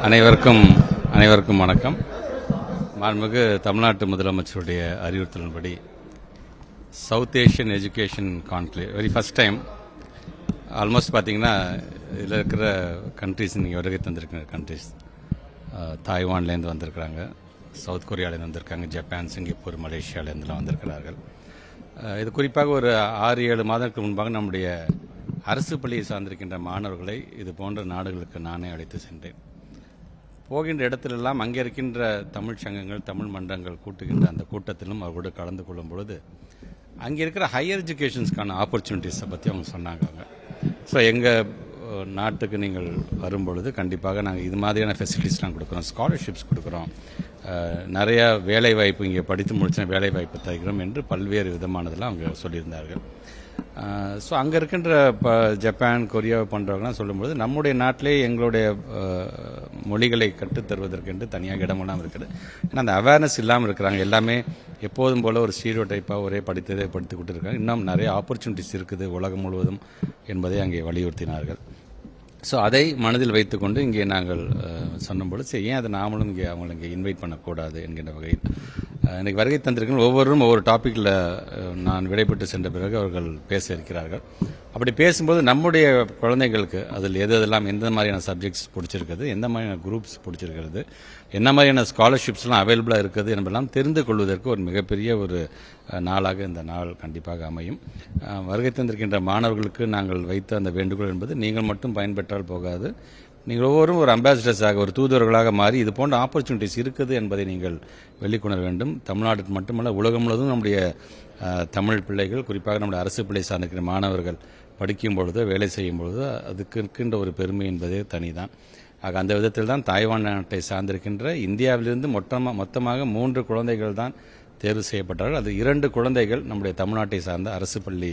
அனைவருக்கும் வணக்கம். மாண்புமிகு தமிழ்நாட்டு முதலமைச்சருடைய அறிவுறுத்தலின்படி south Asian education conclave very first time almost பார்த்தீங்கன்னா இதில் இருக்கிற கண்ட்ரிஸ் நீங்கள் வருகை தந்திருக்கிற கண்ட்ரிஸ் தாய்வான்லேருந்து வந்திருக்கிறாங்க, சவுத் கொரியாவிலேருந்து வந்திருக்காங்க, ஜப்பான், சிங்கப்பூர், மலேசியாவிலேருந்துலாம் வந்திருக்கிறார்கள். இது குறிப்பாக ஒரு 6-7 மாதங்களுக்கு முன்பாக நம்முடைய அரசு பள்ளியை சார்ந்திருக்கின்ற மாணவர்களை இது போன்ற நாடுகளுக்கு நானே அழைத்து சென்றேன். போகின்ற இடத்திலெல்லாம் அங்கே இருக்கின்ற தமிழ் சங்கங்கள், தமிழ் மன்றங்கள் கூட்டுகின்ற அந்த கூட்டத்திலும் அவர்களோடு கலந்து கொள்ளும் பொழுது அங்கே இருக்கிற ஹையர் எஜுகேஷன்ஸ்க்கான ஆப்பர்ச்சுனிட்டிஸை பற்றி அவங்க சொன்னாங்க. ஸோ எங்கள் நாட்டுக்கு நீங்கள் வரும்பொழுது கண்டிப்பாக நாங்கள் இது மாதிரியான ஃபெசிலிட்டிஸ்லாம் கொடுக்குறோம், ஸ்காலர்ஷிப்ஸ் கொடுக்குறோம், நிறையா வேலைவாய்ப்பு இங்கே படித்து முடிச்ச வேலைவாய்ப்பு தருகிறோம் என்று பல்வேறு விதமானதெல்லாம் அவங்க சொல்லியிருந்தார்கள். ஸோ அங்கே இருக்கின்ற ஜப்பான், கொரியா போன்றவர்கள்லாம் சொல்லும்போது நம்முடைய நாட்டிலே எங்களுடைய மொழிகளை கற்றுத்தருவதற்கென்று தனியாக இடமெல்லாம் இருக்குது. ஏன்னா அந்த அவேர்னஸ் இல்லாமல் இருக்கிறாங்க. எல்லாமே எப்போதும் போல் ஒரு ஸ்டீரியோ டைப்பாக ஒரே படித்ததை படித்துக்கிட்டு இருக்காங்க. இன்னும் நிறைய ஆப்பர்ச்சுனிட்டிஸ் இருக்குது உலகம் முழுவதும் என்பதை அங்கே வலியுறுத்தினார்கள். ஸோ அதை மனதில் வைத்துக்கொண்டு இங்கே நாங்கள் சொன்னபோது சரி, ஏன் அதை நாமளும் இங்கே அவங்களை இங்கே இன்வைட் பண்ணக்கூடாது என்கின்ற வகையில் இன்றைக்கு வருகை தந்திருக்கிற ஒவ்வொருவரும் ஒவ்வொரு டாப்பிக்கில் நான் விடைபெற்று சென்ற பிறகு அவர்கள் பேச இருக்கிறார்கள். அப்படி பேசும்போது நம்முடைய குழந்தைகளுக்கு அதில் எதெல்லாம் எந்த மாதிரியான சப்ஜெக்ட்ஸ் பிடிச்சிருக்குது, எந்த மாதிரியான குரூப்ஸ் பிடிச்சிருக்கிறது, என்ன மாதிரியான ஸ்காலர்ஷிப்ஸ்லாம் அவைலபிளாக இருக்குது என்பதெல்லாம் தெரிந்து கொள்வதற்கு ஒரு மிகப்பெரிய ஒரு நாளாக இந்த நாள் கண்டிப்பாக அமையும். வருகை தந்திருக்கின்ற மாணவர்களுக்கு நாங்கள் வைத்த அந்த வேண்டுகோள் என்பது நீங்கள் மட்டும் பயன்பெற்றால் போகாது, நீங்கள் ஒவ்வொருவரும் ஒரு அம்பாசிடர்ஸாக, ஒரு தூதுவர்களாக மாறி இது போன்ற ஆப்பர்ச்சுனிட்டிஸ் இருக்குது என்பதை நீங்கள் வெளிக்கொணர வேண்டும். தமிழ்நாட்டுக்கு மட்டுமல்ல, உலகம் முழுவதும் நம்முடைய தமிழ் பிள்ளைகள், குறிப்பாக நம்முடைய அரசு பிள்ளை சார்ந்திருக்கிற மாணவர்கள் படிக்கும் பொழுது, வேலை செய்யும் பொழுது அதுக்கு இருக்கின்ற ஒரு பெருமை என்பதே தனிதான். ஆக அந்த விதத்தில் தான் தாய்வான் நாட்டை சார்ந்திருக்கின்ற இந்தியாவிலிருந்து மொத்தமாக 3 குழந்தைகள் தான் தேர்வு செய்யப்பட்டார்கள். அது 2 குழந்தைகள் நம்முடைய தமிழ்நாட்டை சார்ந்த அரசு பள்ளி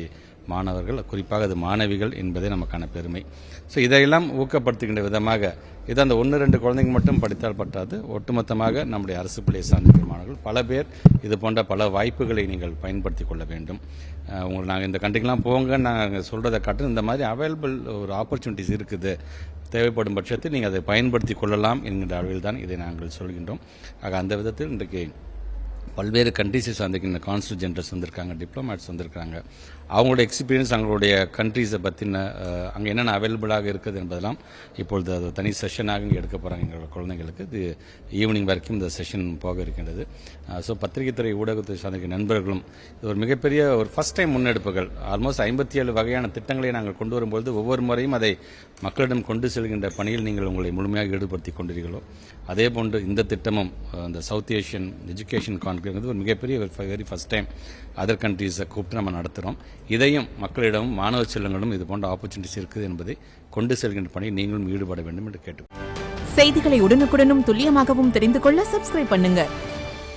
மாணவர்கள், குறிப்பாக அது மாணவிகள் என்பதே நமக்கான பெருமை. ஸோ இதையெல்லாம் ஊக்கப்படுத்துகின்ற விதமாக இது அந்த 1-2 குழந்தைங்க மட்டும் படித்தால் பற்றாது, ஒட்டுமொத்தமாக நம்முடைய அரசு பள்ளியை சார்ந்த மாணவர்கள் பல பேர் இது போன்ற பல வாய்ப்புகளை நீங்கள் பயன்படுத்தி கொள்ள வேண்டும். உங்களுக்கு நாங்கள் இந்த கண்ட்ரிக்கெலாம் போங்க நாங்கள் சொல்கிறத காட்டும் இந்த மாதிரி அவைலபிள் ஒரு ஆப்பர்ச்சுனிட்டிஸ் இருக்குது, தேவைப்படும் பட்சத்தில் நீங்கள் அதை பயன்படுத்தி கொள்ளலாம் என்கின்ற அளவில் தான் இதை நாங்கள் சொல்கின்றோம். ஆக அந்த விதத்தில் இன்றைக்கு பல்வேறு கண்ட்ரிஸை சார்ந்திருக்கின்ற கான்சுல் ஜெனரல்ஸ் வந்திருக்காங்க, டிப்ளமேட்ஸ் வந்திருக்காங்க. அவங்களோட எக்ஸ்பீரியன்ஸ், அவங்களுடைய கண்ட்ரிஸை பற்றின அங்கே என்னென்ன அவைலபிளாக இருக்குது என்பதெல்லாம் இப்பொழுது அது தனி செஷனாக இங்கே எடுக்க போகிறாங்க எங்களோட குழந்தைங்களுக்கு. இது ஈவினிங் வரைக்கும் இந்த செஷன் போக இருக்கின்றது. ஸோ பத்திரிகை துறை, ஊடகத்துறை சார்ந்திருக்கிற நண்பர்களும் இது ஒரு மிகப்பெரிய ஒரு ஃபர்ஸ்ட் டைம் முன்னெடுப்புகள். ஆல்மோஸ்ட் 57 வகையான திட்டங்களை நாங்கள் கொண்டு வரும்பொழுது ஒவ்வொரு முறையும் அதை மக்களிடம் கொண்டு செல்கின்ற பணியில் நீங்கள் உங்களை முழுமையாக ஈடுபடுத்தி கொண்டீர்களோ அதே போன்று இந்த திட்டமும் இந்த சவுத் ஏஷியன் எஜுகேஷன் கான்க்ளேவ் ஒரு மிகப்பெரிய வெரி ஃபர்ஸ்ட் டைம் அதர் கண்ட்ரீஸை கூப்பிட்டு நம்ம நடத்துகிறோம். இதையும் மக்களிடமும் மாணவ செல்வங்களும் இது போன்ற ஆப்பர்ச்சுனிட்டிஸ் இருக்குது என்பதை கொண்டு செல்கின்ற பணியில் நீங்களும் ஈடுபட வேண்டும் என்று கேட்டு செய்திகளை உடனுக்குடனும் துல்லியமாகவும் தெரிந்து கொள்ள சப்ஸ்கிரைப் பண்ணுங்க.